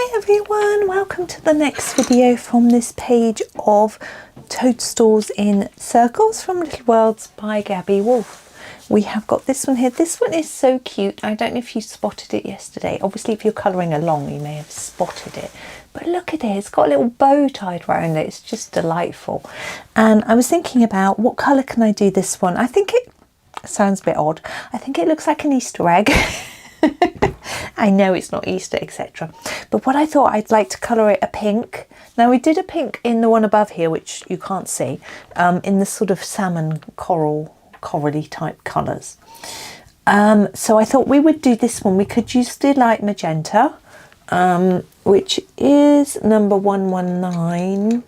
Hi everyone, welcome to the next video from this page of Toadstools in Circles from Little Worlds by Gabi Wolf. We have got this one here. This one is so cute. I don't know if you spotted it yesterday. Obviously if you're colouring along you may have spotted it. But look at it, it's got a little bow tied around it. It's just delightful. And I was thinking about what colour can I do this one. I think it sounds a bit odd. I think it looks like an Easter egg. I know it's not Easter, etc. But what I thought, I'd like to colour it a pink. Now we did a pink in the one above here, which you can't see, in the sort of salmon corally type colours. So I thought we would do this one. We could use the light magenta, which is number 119.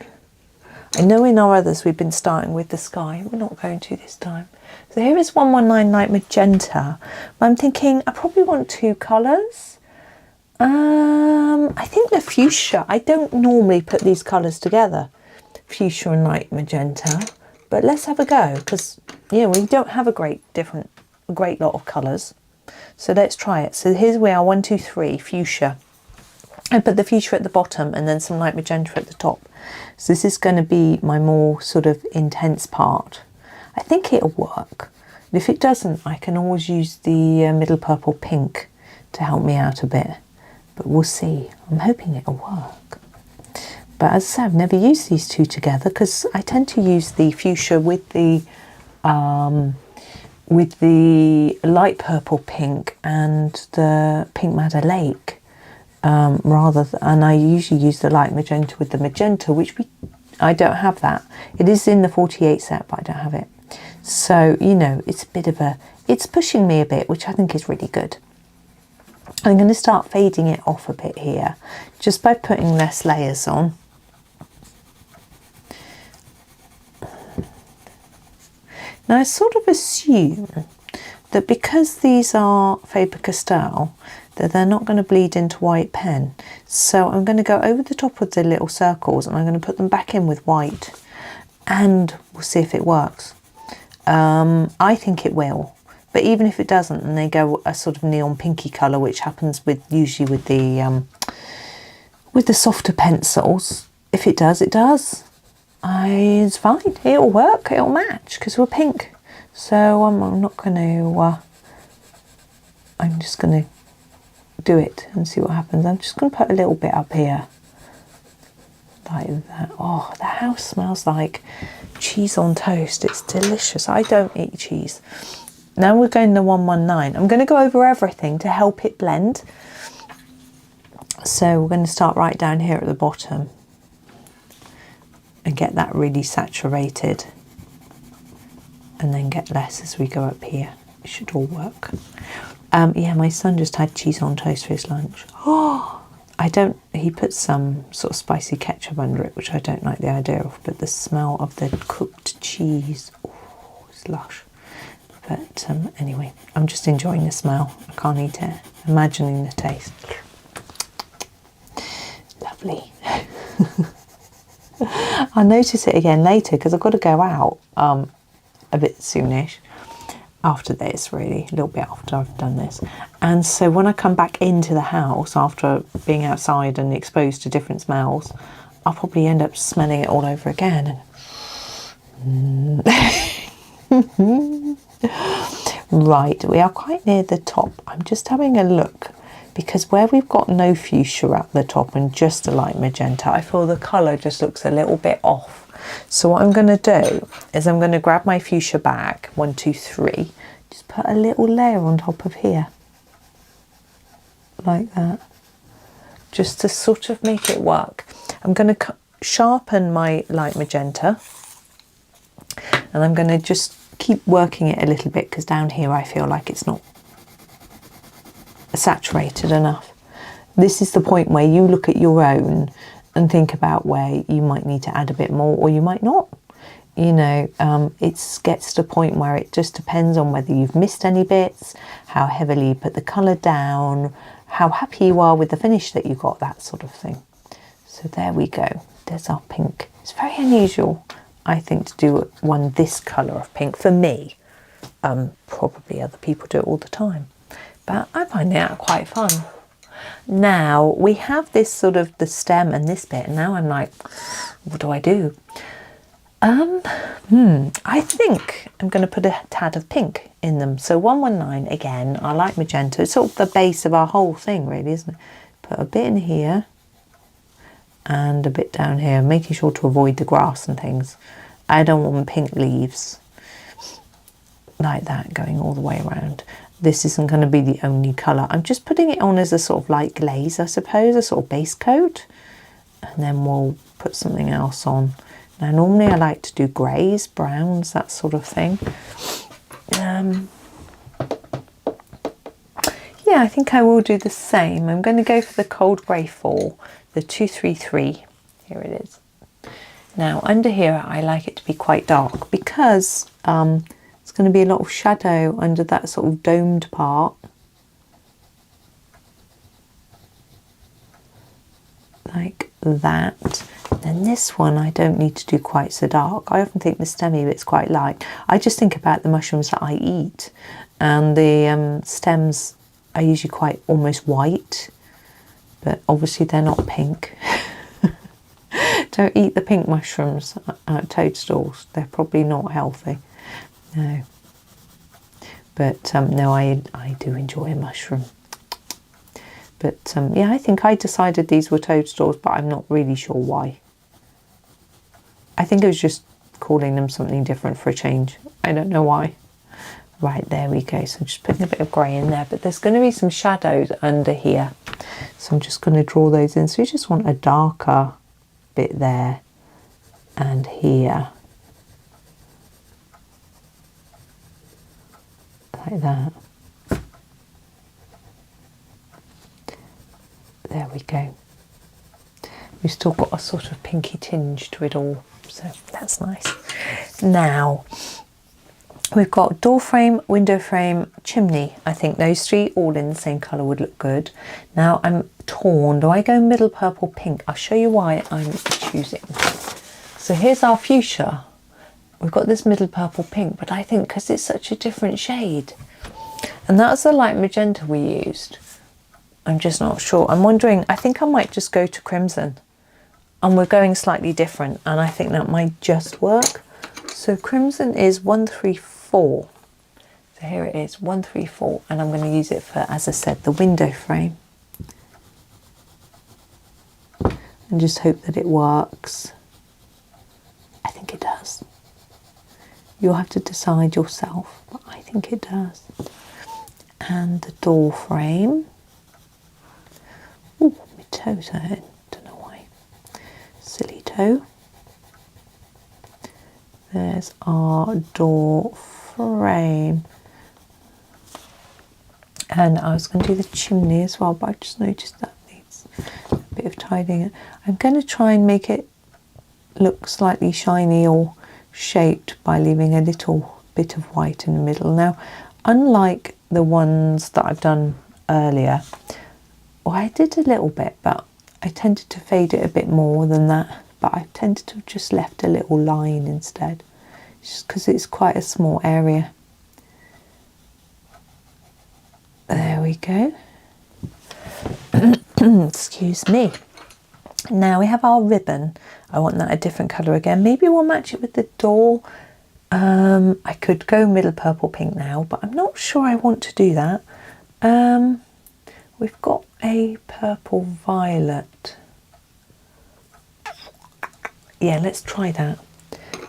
I know in our others we've been starting with the sky. We're not going to this time. So here is 119 light magenta. I'm thinking I probably want two colours. I think the fuchsia. I don't normally put these colours together, fuchsia and light magenta. But let's have a go because we don't have a great lot of colours. So let's try it. So here's we are 1, 2, 3 fuchsia. I put the fuchsia at the bottom and then some light magenta at the top. So this is going to be my more sort of intense part. I think it'll work. And if it doesn't, I can always use the middle purple pink to help me out a bit. But we'll see. I'm hoping it'll work. But as I said, I've never used these two together because I tend to use the fuchsia with the light purple pink and the pink madder lake. And I usually use the light magenta with the magenta, which I don't have that. It is in the 48 set, but I don't have it. So, it's a bit of it's pushing me a bit, which I think is really good. I'm going to start fading it off a bit here, just by putting less layers on. Now, I sort of assume that because these are Faber Castell, that they're not going to bleed into white pen. So I'm going to go over the top of the little circles and I'm going to put them back in with white. And we'll see if it works. I think it will. But even if it doesn't, and they go a sort of neon pinky colour, which happens usually with the softer pencils. If it does, it does. It's fine. It'll work. It'll match because we're pink. So I'm not going to. I'm just going to do it and see what happens. I'm just going to put a little bit up here, like that. Oh, the house smells like cheese on toast. It's delicious. I don't eat cheese. Now we're going to 119. I'm going to go over everything to help it blend. So we're going to start right down here at the bottom and get that really saturated, and then get less as we go up here. It should all work. Yeah, my son just had cheese on toast for his lunch. Oh, he put some sort of spicy ketchup under it, which I don't like the idea of, but the smell of the cooked cheese, oh, it's lush. But anyway, I'm just enjoying the smell. I can't eat it. Imagining the taste. Lovely. I'll notice it again later because I've got to go out a bit soonish. After this, really, a little bit after I've done this. And so when I come back into the house after being outside and exposed to different smells, I'll probably end up smelling it all over again. Right, we are quite near the top. I'm just having a look because where we've got no fuchsia at the top and just a light magenta, I feel the colour just looks a little bit off. So what I'm going to do is I'm going to grab my fuchsia back, 1, 2, 3, just put a little layer on top of here, like that, just to sort of make it work. I'm going to sharpen my light magenta, and I'm going to just keep working it a little bit because down here I feel like it's not saturated enough. This is the point where you look at your own and think about where you might need to add a bit more or you might not. It gets to the point where it just depends on whether you've missed any bits, how heavily you put the colour down, how happy you are with the finish that you got, that sort of thing. So there we go. There's our pink. It's very unusual, I think, to do one this colour of pink for me. Probably other people do it all the time. But I find it quite fun. Now we have this sort of the stem and this bit, and now I'm like, what do I do? I think I'm going to put a tad of pink in them. So 119 again. I like magenta. It's sort of the base of our whole thing, really, isn't it? Put a bit in here and a bit down here, making sure to avoid the grass and things. I don't want pink leaves like that going all the way around. This isn't going to be the only colour. I'm just putting it on as a sort of light glaze, I suppose, a sort of base coat, and then we'll put something else on. Now normally I like to do greys, browns, that sort of thing. Yeah, I think I will do the same. I'm going to go for the cold grey 4, the 233. Here it is. Now under here I like it to be quite dark because it's going to be a lot of shadow under that sort of domed part. Like that. And this one I don't need to do quite so dark. I often think the stemmy bit's quite light. I just think about the mushrooms that I eat, and the stems are usually quite almost white, but obviously they're not pink. Don't eat the pink mushrooms at toadstools. They're probably not healthy. No. But no, I do enjoy a mushroom. But yeah, I think I decided these were toadstools, but I'm not really sure why. I think it was just calling them something different for a change. I don't know why. Right, there we go. So I'm just putting a bit of grey in there, but there's going to be some shadows under here. So I'm just going to draw those in. So you just want a darker bit there and here. Like that. There we go. We've still got a sort of pinky tinge to it all, so that's nice. Now we've got door frame, window frame, chimney. I think those three all in the same colour would look good. Now I'm torn. Do I go middle purple pink? I'll show you why I'm choosing. So here's our fuchsia. We've got this middle purple pink, but I think because it's such a different shade, and that's the light magenta we used, I'm just not sure. I'm wondering, I think I might just go to crimson, and we're going slightly different, and I think that might just work. So crimson is 134. So here it is, 134, and I'm going to use it for, as I said, the window frame. And just hope that it works. I think it does. You'll have to decide yourself, but I think it does. And the door frame. Oh, my toes hurt. Don't know why. Silly toe. There's our door frame. And I was going to do the chimney as well, but I just noticed that needs a bit of tidying. I'm going to try and make it look slightly shiny or shaped by leaving a little bit of white in the middle. Now, unlike the ones that I've done earlier, well, I did a little bit, but I tended to fade it a bit more than that, but I tended to have just left a little line instead, just because it's quite a small area. There we go. Excuse me. Now we have our ribbon. I want that a different colour again. Maybe we'll match it with the door. I could go middle purple pink now, but I'm not sure I want to do that. We've got a purple violet. Yeah, let's try that.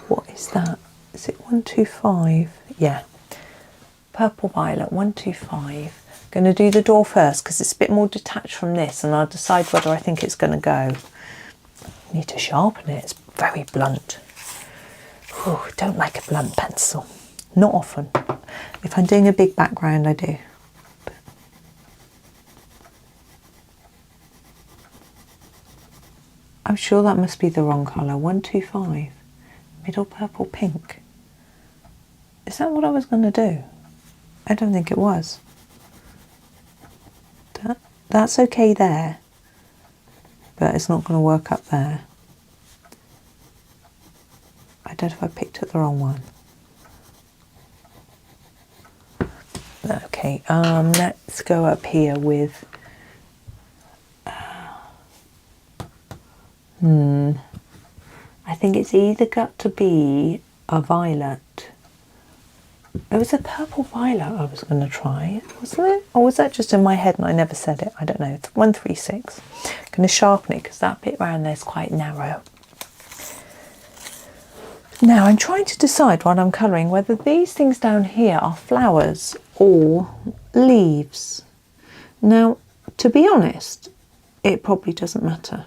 What is that? Is it 125? Yeah. Purple violet, 125. Going to do the door first because it's a bit more detached from this, and I'll decide whether I think it's going to go. Need to sharpen it. It's very blunt. Ooh, don't like a blunt pencil. Not often. If I'm doing a big background, I do. I'm sure that must be the wrong colour. 125. Middle purple pink. Is that what I was going to do? I don't think it was. That's okay there, but it's not going to work up there. I don't know if I picked up the wrong one. Okay, let's go up here with I think it's either got to be a violet. It was a purple violet I was going to try, wasn't it? Or was that just in my head and I never said it? I don't know. It's 136. I'm going to sharpen it because that bit around there is quite narrow. Now I'm trying to decide while I'm colouring whether these things down here are flowers or leaves. Now, to be honest, it probably doesn't matter.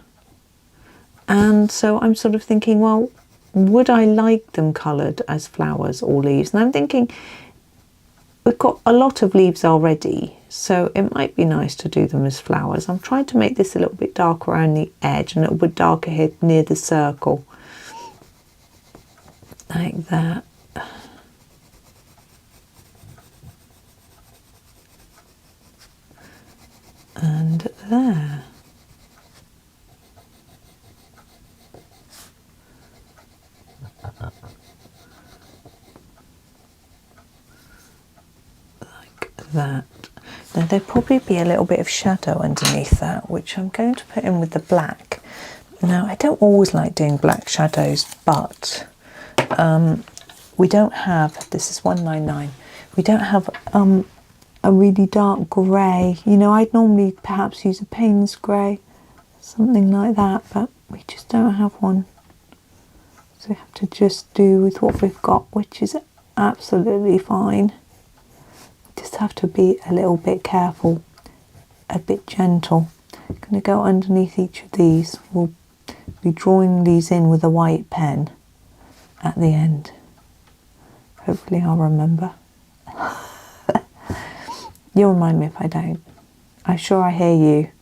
And so I'm sort of thinking, well, would I like them coloured as flowers or leaves? And I'm thinking, we've got a lot of leaves already, so it might be nice to do them as flowers. I'm trying to make this a little bit darker around the edge and a little bit darker here near the circle. Like that. And there. That. Now there'd probably be a little bit of shadow underneath that, which I'm going to put in with the black. Now I don't always like doing black shadows, but we don't have, this is 199, we don't have a really dark grey. You know, I'd normally perhaps use a Payne's grey, something like that, but we just don't have one. So we have to just do with what we've got, which is absolutely fine. Just have to be a little bit careful, a bit gentle. I'm going to go underneath each of these. We'll be drawing these in with a white pen at the end. Hopefully I'll remember. You'll remind me if I don't. I'm sure I hear you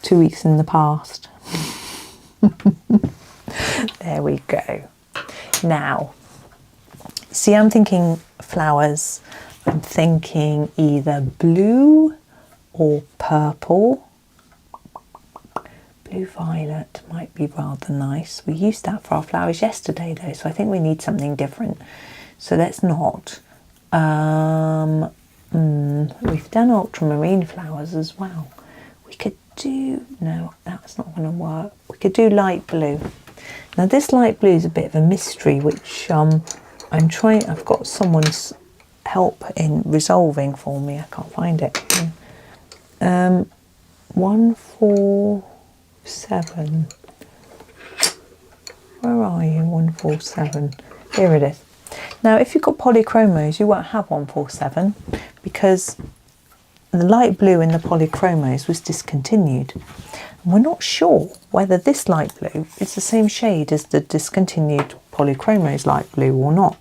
2 weeks in the past. There we go. Now, see, I'm thinking flowers. I'm thinking either blue or purple. Blue violet might be rather nice. We used that for our flowers yesterday though, so I think we need something different. So let's not. We've done ultramarine flowers as well. We could do, no, that's not going to work. We could do light blue. Now this light blue is a bit of a mystery, which I'm trying, I've got someone's help in resolving for me. I can't find it. 147. Where are you? 147. Here it is. Now if you've got polychromos, you won't have 147 because the light blue in the polychromos was discontinued. And we're not sure whether this light blue is the same shade as the discontinued polychromos light blue or not.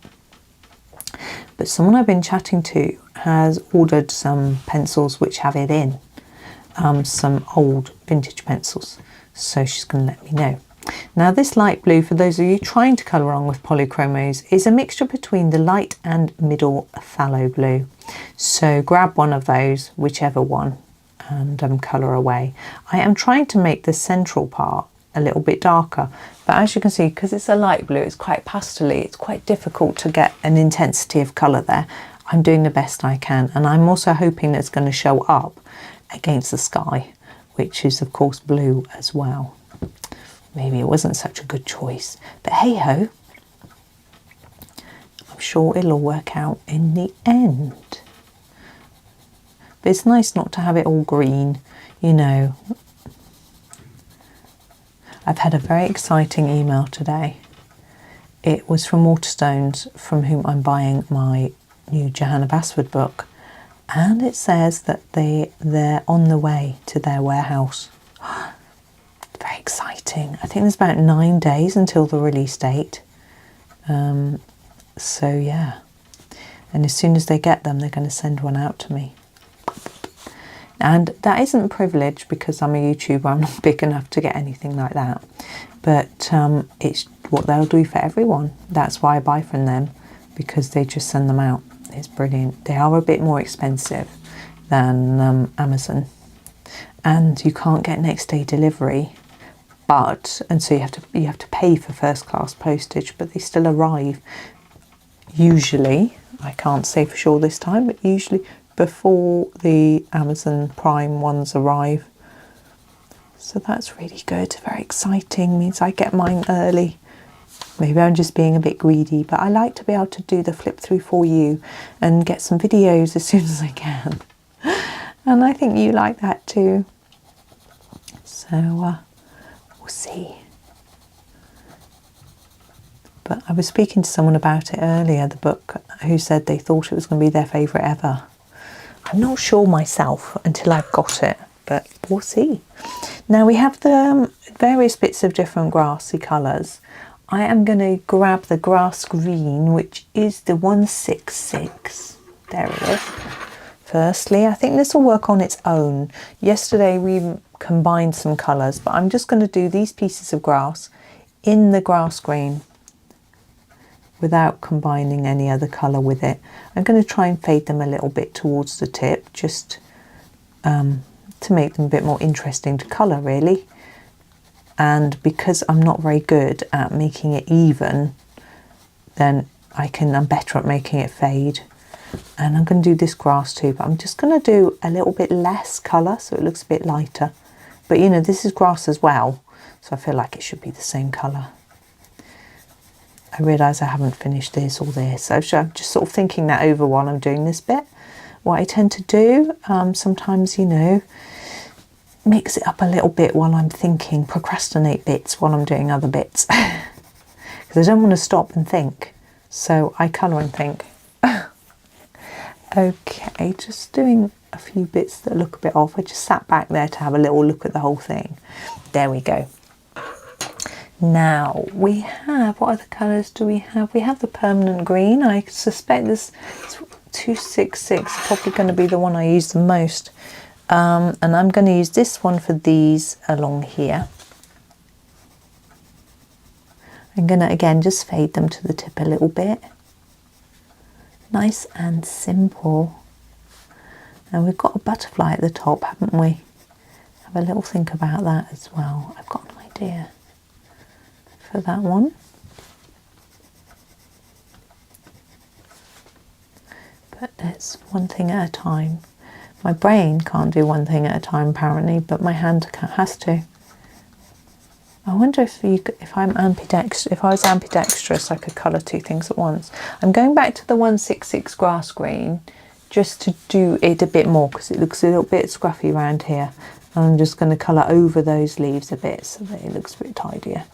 But someone I've been chatting to has ordered some pencils which have it in, some old vintage pencils. So she's going to let me know. Now this light blue, for those of you trying to colour on with polychromos, is a mixture between the light and middle phthalo blue. So grab one of those, whichever one, and colour away. I am trying to make the central part a little bit darker, but as you can see, because it's a light blue, it's quite pastel-y, it's quite difficult to get an intensity of colour there. I'm doing the best I can, and I'm also hoping that it's going to show up against the sky, which is of course blue as well. Maybe it wasn't such a good choice, but hey ho, I'm sure it'll all work out in the end. But it's nice not to have it all green, you know. I've had a very exciting email today. It was from Waterstones, from whom I'm buying my new Johanna Basford book, and it says that they're on the way to their warehouse. Very exciting. I think there's about 9 days until the release date. So yeah, and as soon as they get them, they're going to send one out to me. And that isn't privilege because I'm a YouTuber, I'm not big enough to get anything like that. But it's what they'll do for everyone. That's why I buy from them, because they just send them out. It's brilliant. They are a bit more expensive than Amazon. And you can't get next day delivery. And so you have to pay for first class postage, but they still arrive. Usually, I can't say for sure this time, but usually before the Amazon Prime ones arrive. So that's really good, very exciting, means I get mine early. Maybe I'm just being a bit greedy, but I like to be able to do the flip through for you and get some videos as soon as I can. And I think you like that too. So we'll see. But I was speaking to someone about it earlier, the book, who said they thought it was going to be their favourite ever. I'm not sure myself until I've got it, but we'll see. Now we have the various bits of different grassy colours. I am going to grab the grass green, which is the 166. There it is. Firstly, I think this will work on its own. Yesterday we combined some colours, but I'm just going to do these pieces of grass in the grass green without combining any other colour with it. I'm going to try and fade them a little bit towards the tip, just to make them a bit more interesting to colour really. And because I'm not very good at making it even, then I'm better at making it fade. And I'm going to do this grass too, but I'm just going to do a little bit less colour so it looks a bit lighter. But you know, this is grass as well, so I feel like it should be the same colour. I realise I haven't finished this or this, so I'm just sort of thinking that over while I'm doing this bit. What I tend to do, sometimes, you know, mix it up a little bit while I'm thinking, procrastinate bits while I'm doing other bits. Because I don't want to stop and think, so I colour and think. Okay, just doing a few bits that look a bit off. I just sat back there to have a little look at the whole thing. There we go. Now we have, what other colours do we have? We have the permanent green. I suspect this 266 is probably going to be the one I use the most. And I'm going to use this one for these along here. I'm going to again just fade them to the tip a little bit. Nice and simple. And we've got a butterfly at the top, haven't we? Have a little think about that as well. I've got an idea for that one. But it's one thing at a time. My brain can't do one thing at a time apparently, but my hand has to. I wonder if I'm ambidextrous. If I was ambidextrous, I could colour two things at once. I'm going back to the 166 grass green just to do it a bit more because it looks a little bit scruffy around here. And I'm just going to colour over those leaves a bit so that it looks a bit tidier.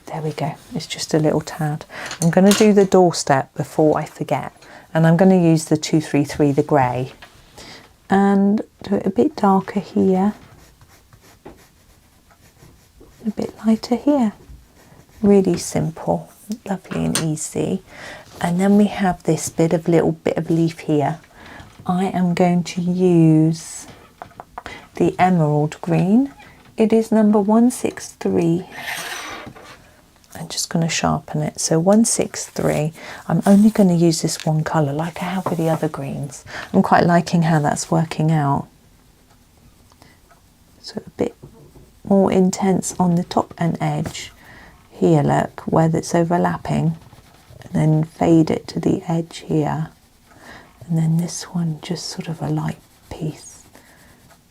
There we go. It's just a little tad. I'm going to do the doorstep before I forget, and I'm going to use the 233, the grey, and do it a bit darker here. A bit lighter here. Really simple, lovely and easy. And then we have this little bit of leaf here. I am going to use the emerald green. It is number 163. I'm just going to sharpen it. So 163. I'm only going to use this one colour like I have with the other greens. I'm quite liking how that's working out. So a bit more intense on the top and edge here, look, where it's overlapping, and then fade it to the edge here, and then this one just sort of a light piece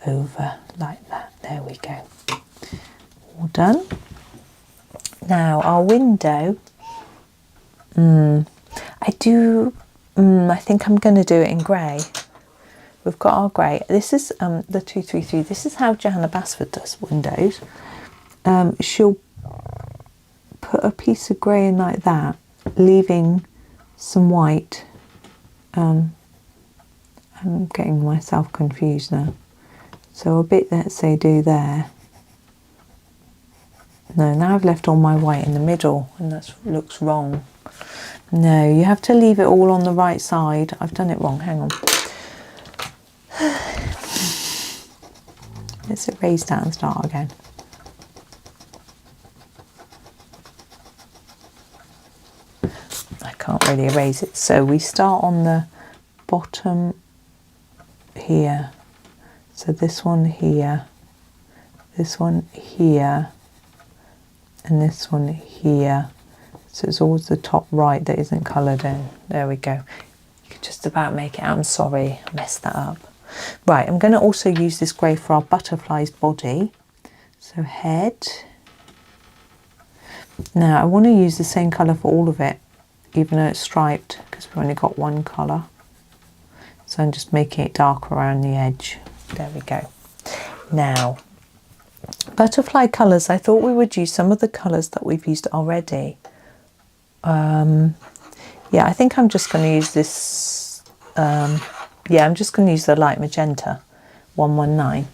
over like that. There we go, all done. Now our window, I think I'm going to do it in grey. We've got our grey. This is the 233. This is how Johanna Basford does windows. She'll put a piece of grey in like that, leaving some white. I'm getting myself confused now. So a bit, let's say, do there. No, now I've left all my white in the middle, and that looks wrong. No, you have to leave it all on the right side. I've done it wrong. Hang on. Let's erase that and start again. I can't really erase it. So we start on the bottom here. So this one here, this one here, and this one here. So it's always the top right that isn't coloured in. There we go. You could just about make it out. I'm sorry, I messed that up. Right, I'm going to also use this grey for our butterfly's body. So head. Now I want to use the same colour for all of it, even though it's striped, because we've only got one colour. So I'm just making it dark around the edge. There we go. Now, butterfly colours, I thought we would use some of the colours that we've used already. Yeah, I think I'm just going to use this, yeah, I'm just going to use the light magenta 119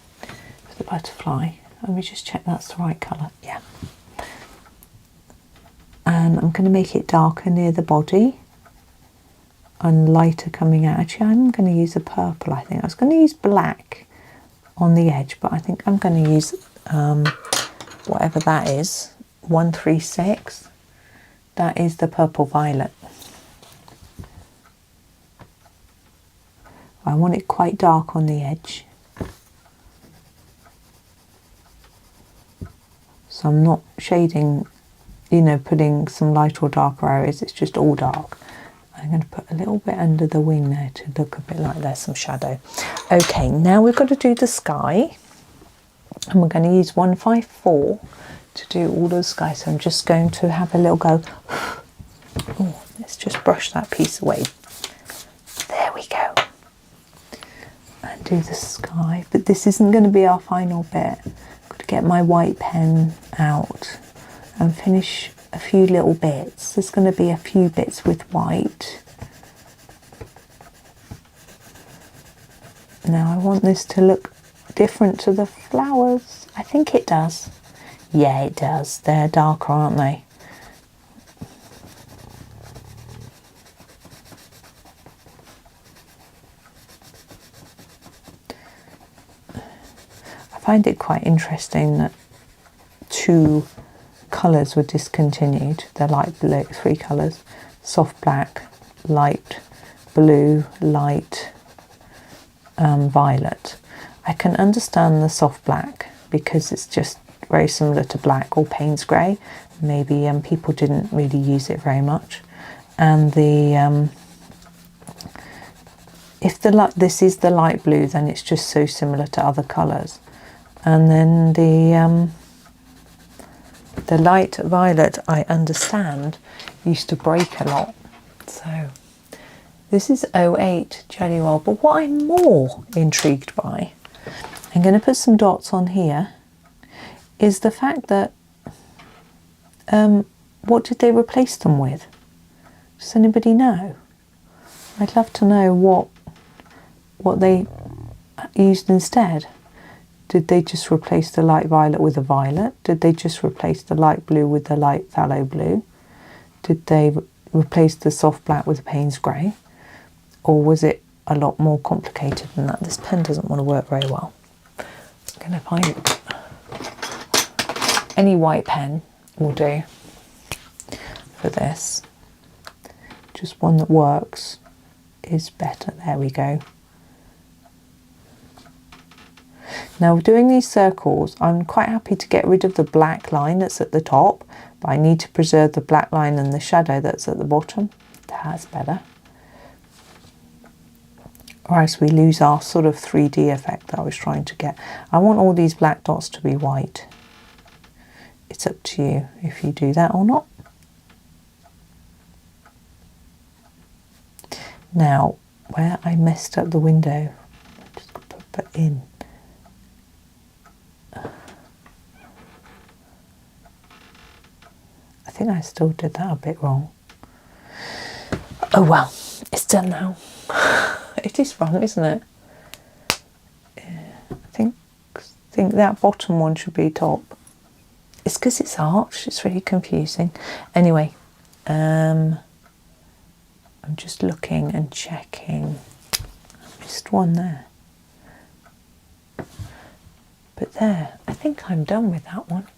for the butterfly. Let me just check that's the right colour. Yeah. And I'm going to make it darker near the body and lighter coming out. Actually, I'm going to use a purple, I think. I was going to use black on the edge, but I think I'm going to use whatever that is, 136. That is the purple violet. I want it quite dark on the edge. So I'm not shading, you know, putting some light or darker areas, it's just all dark. I'm going to put a little bit under the wing there to look a bit like there's some shadow. Okay, now we've got to do the sky. And we're going to use 154 to do all the sky. So I'm just going to have a little go. Oh, let's just brush that piece away. There we go. And do the sky. But this isn't going to be our final bit. I've got to get my white pen out and finish a few little bits. There's going to be a few bits with white. Now I want this to look different to the flowers. I think it does. Yeah, it does. They're darker, aren't they? I find it quite interesting that two colours were discontinued. They're light blue, three colours: soft black, light blue, light violet. I can understand the soft black because it's just very similar to black or Payne's grey. Maybe people didn't really use it very much. And the if this is the light blue, then it's just so similar to other colours. And then the light violet, I understand, used to break a lot. So this is 08 Jelly Roll. But what I'm more intrigued by, I'm going to put some dots on here, is the fact that what did they replace them with? Does anybody know? I'd love to know what they used instead. Did they just replace the light violet with a violet? Did they just replace the light blue with the light phthalo blue? Did they replace the soft black with a Payne's grey? Or was it a lot more complicated than that? This pen doesn't want to work very well. I'm going to find any white pen will do for this. Just one that works is better. There we go. Now doing these circles, I'm quite happy to get rid of the black line that's at the top, but I need to preserve the black line and the shadow that's at the bottom. That's better. Or else we lose our sort of 3D effect that I was trying to get. I want all these black dots to be white. It's up to you if you do that or not. Now, where I messed up the window, I'm just going to put that in. I think I still did that a bit wrong. Oh well, it's done now. It is wrong, isn't it? Yeah, I think that bottom one should be top. It's because it's arched, it's really confusing. Anyway, I'm just looking and checking. I missed one there. But there, I think I'm done with that one.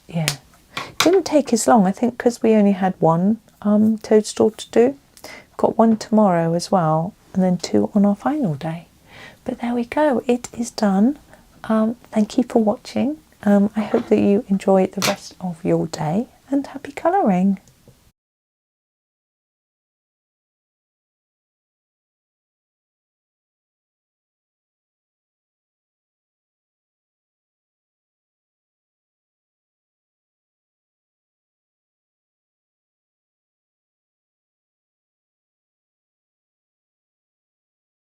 Yeah. Didn't take as long, I think, because we only had one toadstool to do. Got one tomorrow as well, and then two on our final day. But there we go, it is done. Thank you for watching. I hope that you enjoy the rest of your day, and happy colouring.